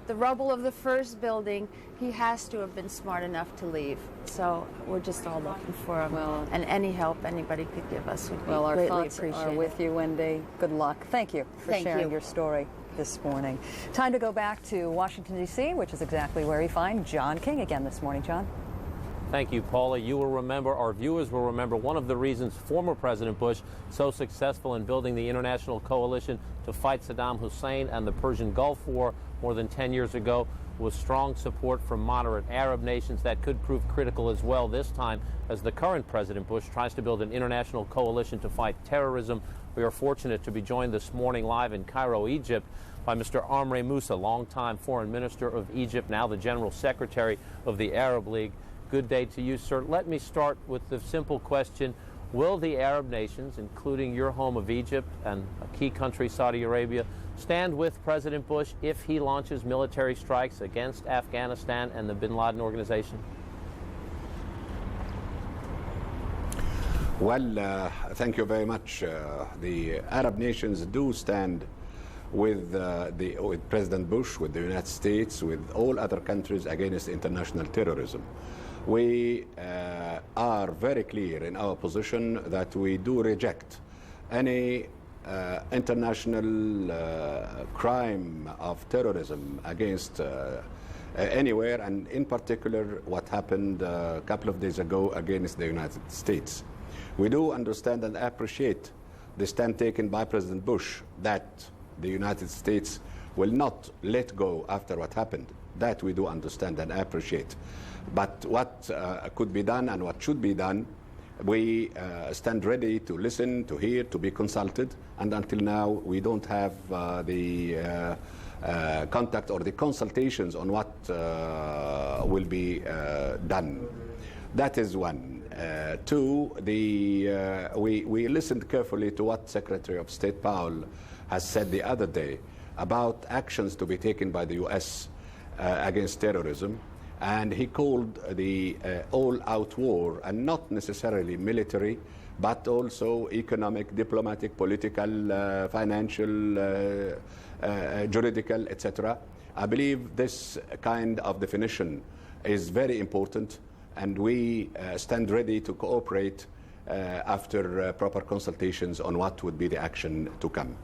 the rubble of the first building, he has to have been smart enough to leave. So we're just all looking for him. Well, and any help anybody could give us would be our greatly thoughts appreciated. are with you, Wendy. Good luck. Thank you for sharing your story this morning. Time to go back to Washington, D.C., which is exactly where we find John King again this morning. John. Thank you, Paula. You will remember, our viewers will remember, one of the reasons former President Bush so successful in building the international coalition to fight Saddam Hussein and the Persian Gulf War more than 10 years ago was strong support from moderate Arab nations. That could prove critical as well this time as the current President Bush tries to build an international coalition to fight terrorism. We are fortunate to be joined this morning live in Cairo, Egypt, by Mr. Amr Moussa, longtime Foreign Minister of Egypt, now the General Secretary of the Arab League. Good day to you, sir. Let me start with the simple question. Will the Arab nations, including your home of Egypt and a key country, Saudi Arabia, stand with President Bush if he launches military strikes against Afghanistan and the bin Laden organization? Well, thank you very much. The Arab nations do stand with President Bush, with the United States, with all other countries against international terrorism. We are very clear in our position that we do reject any international crime of terrorism against anywhere, and in particular what happened a couple of days ago against the United States. We do understand and appreciate the stand taken by President Bush that the United States will not let go after what happened. That we do understand and appreciate. But what could be done and what should be done, we stand ready to listen, to hear, to be consulted. And until now, we don't have the contact or the consultations on what will be done. That is one. Two, we listened carefully to what Secretary of State Powell has said the other day about actions to be taken by the U.S. Against terrorism. And he called the all-out war, and not necessarily military, but also economic, diplomatic, political, financial, juridical, etc. I believe this kind of definition is very important, and we stand ready to cooperate after proper consultations on what would be the action to come.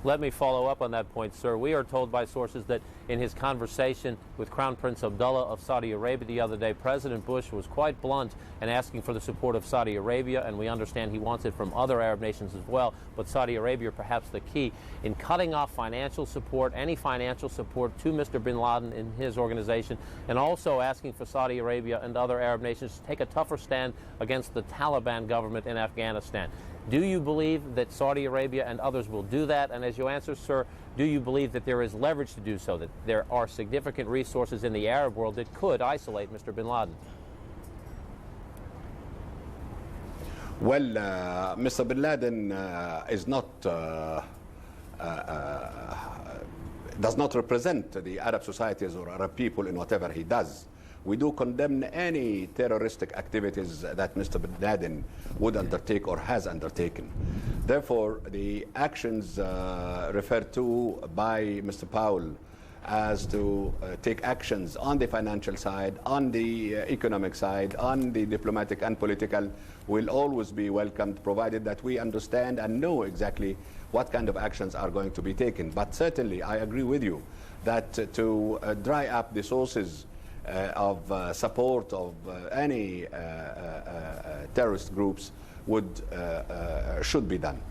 Let me follow up on that point, sir. We are told by sources that in his conversation with Crown Prince Abdullah of Saudi Arabia the other day, President Bush was quite blunt in asking for the support of Saudi Arabia, and we understand he wants it from other Arab nations as well, but Saudi Arabia perhaps the key in cutting off financial support, any financial support to Mr. bin Laden in his organization, and also asking for Saudi Arabia and other Arab nations to take a tougher stand against the Taliban government in Afghanistan. Do you believe that Saudi Arabia and others will do that? And as you answer, sir, do you believe that there is leverage to do so, that there are significant resources in the Arab world that could isolate Mr. bin Laden? Well, Mr. bin Laden is not, does not represent the Arab societies or Arab people in whatever he does. We do condemn any terroristic activities that Mr. bin Laden would undertake or has undertaken. Therefore, the actions referred to by Mr. Powell as to take actions on the financial side, on the economic side, on the diplomatic and political will always be welcomed, provided that we understand and know exactly what kind of actions are going to be taken. But certainly, I agree with you that to dry up the sources of support of any terrorist groups should be done.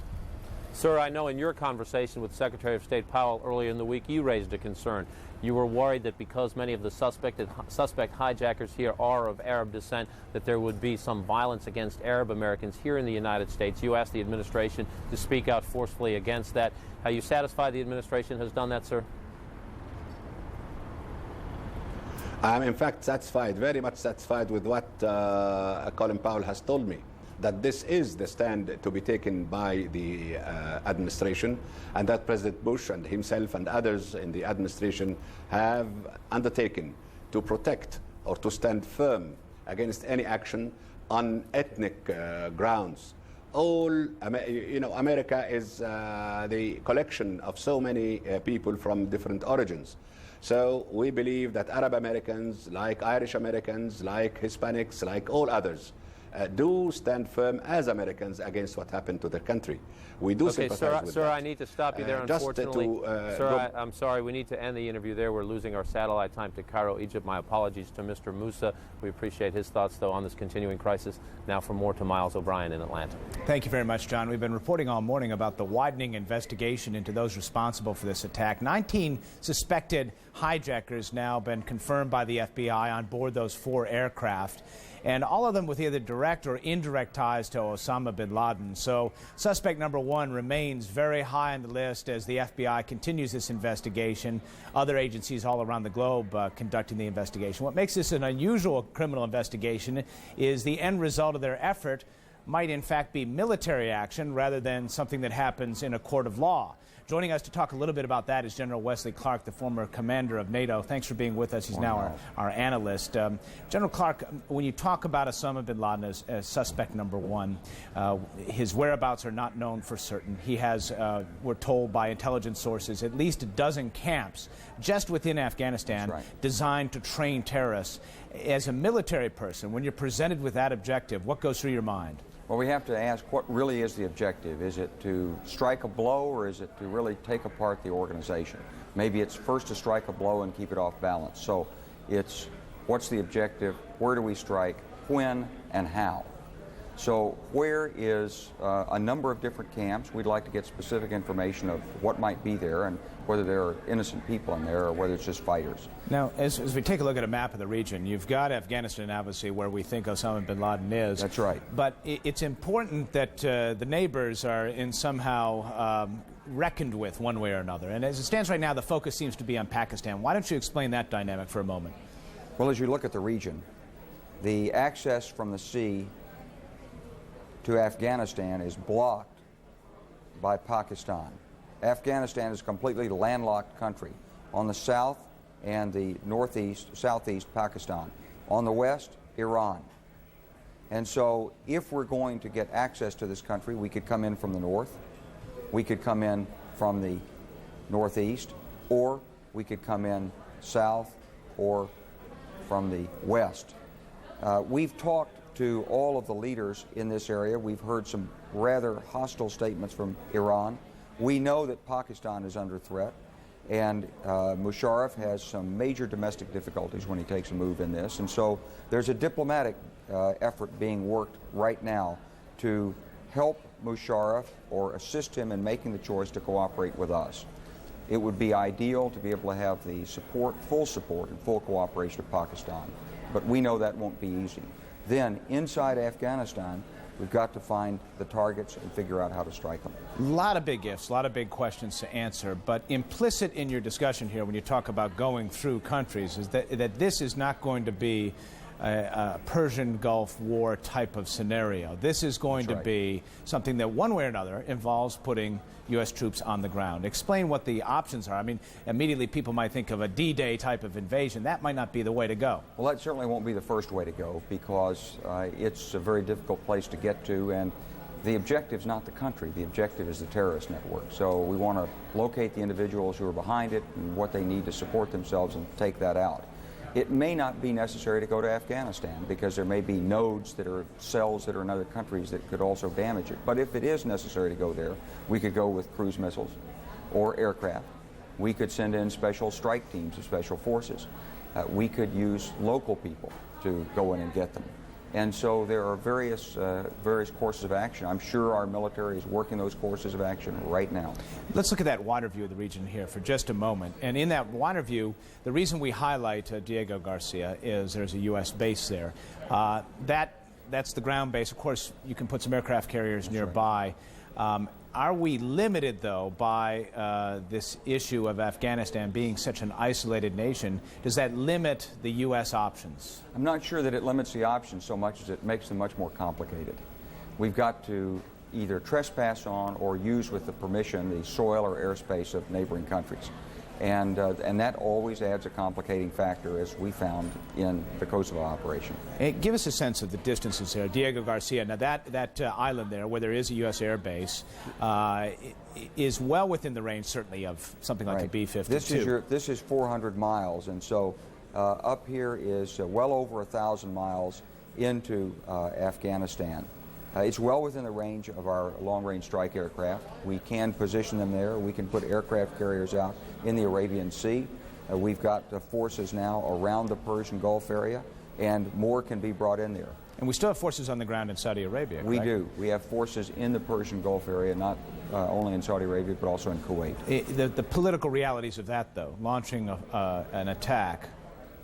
Sir, I know in your conversation with Secretary of State Powell earlier in the week, you raised a concern. You were worried that because many of the suspect hijackers here are of Arab descent, that there would be some violence against Arab Americans here in the United States. You asked the administration to speak out forcefully against that. Are you satisfied the administration has done that, sir? I'm in fact satisfied, very much satisfied with what Colin Powell has told me, that this is the stand to be taken by the administration, and that President Bush and himself and others in the administration have undertaken to protect or to stand firm against any action on ethnic grounds. America is the collection of so many people from different origins. So we believe that Arab Americans, like Irish Americans, like Hispanics, like all others, do stand firm as Americans against what happened to their country. We do sympathize with sir, that. I need to stop you there, unfortunately. Sir, I'm sorry, we need to end the interview there. We're losing our satellite time to Cairo, Egypt. My apologies to Mr. Musa. We appreciate his thoughts, though, on this continuing crisis. Now for more to Miles O'Brien in Atlanta. Thank you very much, John. We've been reporting all morning about the widening investigation into those responsible for this attack. 19 suspected hijackers now been confirmed by the FBI on board those 4 aircraft, and all of them with either direct or indirect ties to Osama bin Laden. So suspect number 1 remains very high on the list as the FBI continues this investigation. Other agencies all around the globe conducting the investigation. What makes this an unusual criminal investigation is the end result of their effort might in fact be military action rather than something that happens in a court of law. Joining us to talk a little bit about that is General Wesley Clark, the former commander of NATO. Thanks for being with us. He's now our analyst. General Clark, when you talk about Osama bin Laden as suspect number 1, his whereabouts are not known for certain. He has, we're told by intelligence sources, at least a dozen camps just within Afghanistan designed to train terrorists. As a military person, when you're presented with that objective, what goes through your mind? Well, we have to ask, what really is the objective? Is it to strike a blow, or is it to really take apart the organization? Maybe it's first to strike a blow and keep it off balance. So it's, what's the objective? Where do we strike? When and how? So where is a number of different camps? We'd like to get specific information of what might be there and whether there are innocent people in there or whether it's just fighters. Now, as we take a look at a map of the region, you've got Afghanistan, obviously, where we think Osama bin Laden is. That's right. But it's important that the neighbors are in somehow reckoned with one way or another. And as it stands right now, the focus seems to be on Pakistan. Why don't you explain that dynamic for a moment? Well, as you look at the region, the access from the sea to Afghanistan is blocked by Pakistan. Afghanistan is a completely landlocked country. On the south and the southeast Pakistan. On the west, Iran. And so if we're going to get access to this country, we could come in from the north, we could come in from the northeast, or we could come in south or from the west. We've talked to all of the leaders in this area. We've heard some rather hostile statements from Iran. We know that Pakistan is under threat, and Musharraf has some major domestic difficulties when he takes a move in this. And so there's a diplomatic effort being worked right now to help Musharraf or assist him in making the choice to cooperate with us. It would be ideal to be able to have the support, full support and full cooperation of Pakistan. But we know that won't be easy. Then, inside Afghanistan, we've got to find the targets and figure out how to strike them. A lot of big ifs, a lot of big questions to answer, but implicit in your discussion here when you talk about going through countries is that this is not going to be a Persian Gulf War type of scenario. This is going to be something that one way or another involves putting U.S. troops on the ground. Explain what the options are. I mean, immediately people might think of a D-Day type of invasion. That might not be the way to go. Well, that certainly won't be the first way to go because it's a very difficult place to get to, and the objective is not the country. The objective is the terrorist network. So we want to locate the individuals who are behind it and what they need to support themselves and take that out. It may not be necessary to go to Afghanistan because there may be nodes that are cells that are in other countries that could also damage it. But if it is necessary to go there, we could go with cruise missiles or aircraft. We could send in special strike teams of special forces. We could use local people to go in and get them. And so there are various courses of action. I'm sure our military is working those courses of action right now. Let's look at that wider view of the region here for just a moment. And in that wider view, the reason we highlight Diego Garcia is there's a U.S. base there. That's the ground base. Of course, you can put some aircraft carriers nearby. Are we limited, though, by this issue of Afghanistan being such an isolated nation? Does that limit the U.S. options? I'm not sure that it limits the options so much as it makes them much more complicated. We've got to either trespass on or use with the permission the soil or airspace of neighboring countries. And that always adds a complicating factor, as we found in the Kosovo operation. Give us a sense of the distances there. Diego Garcia, now that island there where there is a U.S. air base is well within the range, certainly, of something like a B-52. This is 400 miles, and so up here is well over 1,000 miles into Afghanistan. It's well within the range of our long-range strike aircraft. We can position them there. We can put aircraft carriers out in the Arabian Sea. We've got forces now around the Persian Gulf area, and more can be brought in there. And we still have forces on the ground in Saudi Arabia, correct? We do. We have forces in the Persian Gulf area, not only in Saudi Arabia, but also in Kuwait. The political realities of that, though, launching an attack,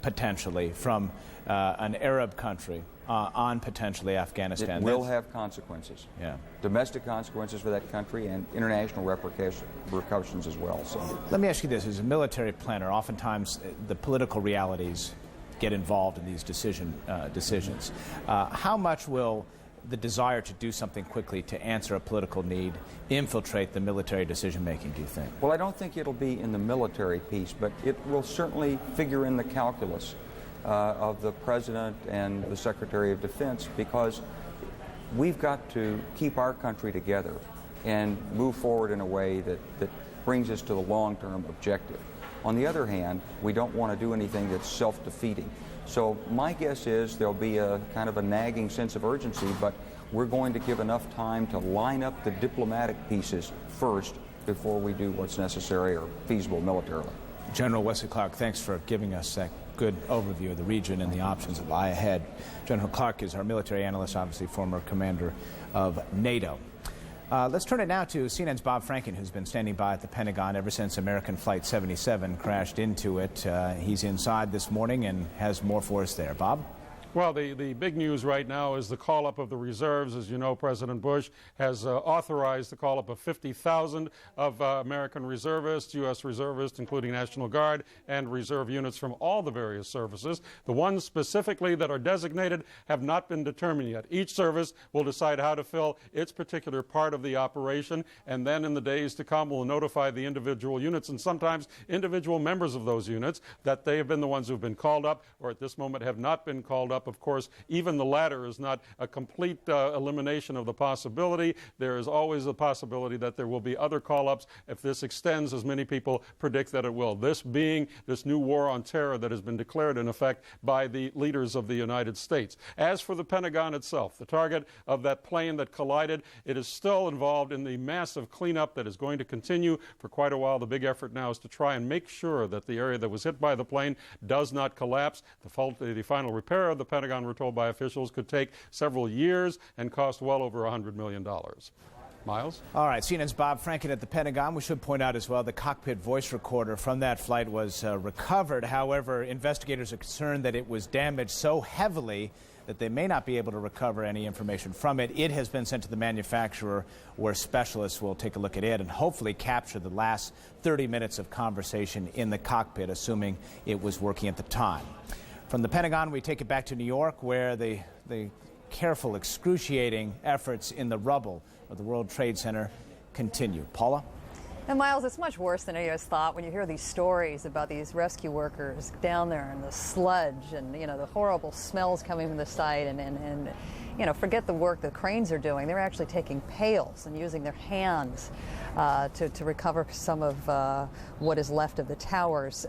potentially, from an Arab country on potentially Afghanistan. It will have consequences. Yeah. Domestic consequences for that country and international repercussions as well. So. Let me ask you this. As a military planner, oftentimes the political realities get involved in these decisions. How much will the desire to do something quickly to answer a political need infiltrate the military decision-making, do you think? Well, I don't think it'll be in the military piece, but it will certainly figure in the calculus of the President and the Secretary of Defense, because we've got to keep our country together and move forward in a way that brings us to the long-term objective. On the other hand, we don't want to do anything that's self-defeating. So my guess is there'll be a kind of a nagging sense of urgency, but we're going to give enough time to line up the diplomatic pieces first before we do what's necessary or feasible militarily. General Wesley Clark, thanks for giving us that good overview of the region and the options that lie ahead. General Clark is our military analyst, obviously former commander of NATO. Let's turn it now to CNN's Bob Franken, who's been standing by at the Pentagon ever since American Flight 77 crashed into it. He's inside this morning and has more for us there. Bob? Well, the big news right now is the call-up of the reserves. As you know, President Bush has authorized the call-up of 50,000 of American reservists, U.S. reservists, including National Guard and reserve units from all the various services. The ones specifically that are designated have not been determined yet. Each service will decide how to fill its particular part of the operation, and then in the days to come will notify the individual units and sometimes individual members of those units that they have been the ones who have been called up or at this moment have not been called up. Of course, even the latter is not a complete elimination of the possibility. There is always a possibility that there will be other call-ups if this extends, as many people predict that it will. This being this new war on terror that has been declared in effect by the leaders of the United States. As for the Pentagon itself, the target of that plane that collided, it is still involved in the massive cleanup that is going to continue for quite a while. The big effort now is to try and make sure that the area that was hit by the plane does not collapse. The final repair of the Pentagon, we're told by officials, could take several years and cost well over $100 million. Miles? All right, CNN's Bob Franken at the Pentagon. We should point out as well the cockpit voice recorder from that flight was recovered. However, investigators are concerned that it was damaged so heavily that they may not be able to recover any information from it. It has been sent to the manufacturer, where specialists will take a look at it and hopefully capture the last 30 minutes of conversation in the cockpit, assuming it was working at the time. From the Pentagon, we take it back to New York, where the careful, excruciating efforts in the rubble of the World Trade Center continue. Paula? And Miles, it's much worse than any of us thought when you hear these stories about these rescue workers down there and the sludge and, the horrible smells coming from the site and forget the work the cranes are doing. They're actually taking pails and using their hands to recover some of what is left of the towers.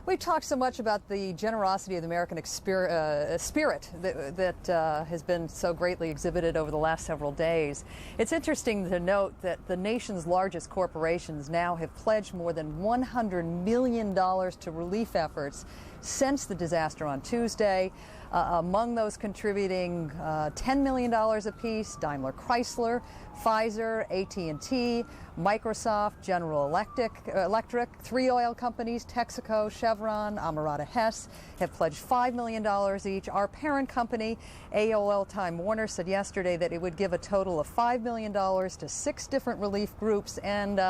We've talked so much about the generosity of the American spirit that has been so greatly exhibited over the last several days. It's interesting to note that the nation's largest corporations now have pledged more than $100 million to relief efforts since the disaster on Tuesday. Among those contributing $10 million apiece, Daimler Chrysler, Pfizer, AT&T, Microsoft, General Electric, 3 oil companies, Texaco, Chevron, Amerada Hess, have pledged $5 million each. Our parent company, AOL Time Warner, said yesterday that it would give a total of $5 million to 6 different relief groups. And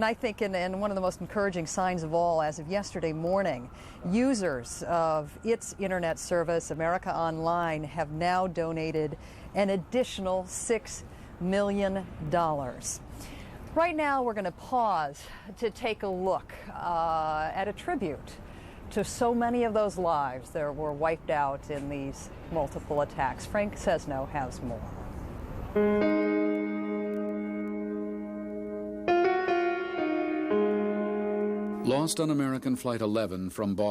I think and one of the most encouraging signs of all, as of yesterday morning, users of its internet service, America Online, have now donated an additional $6 million. Right now, we're going to pause to take a look at a tribute to so many of those lives that were wiped out in these multiple attacks. Frank Sesno has more. Lost on American Flight 11 from Boston.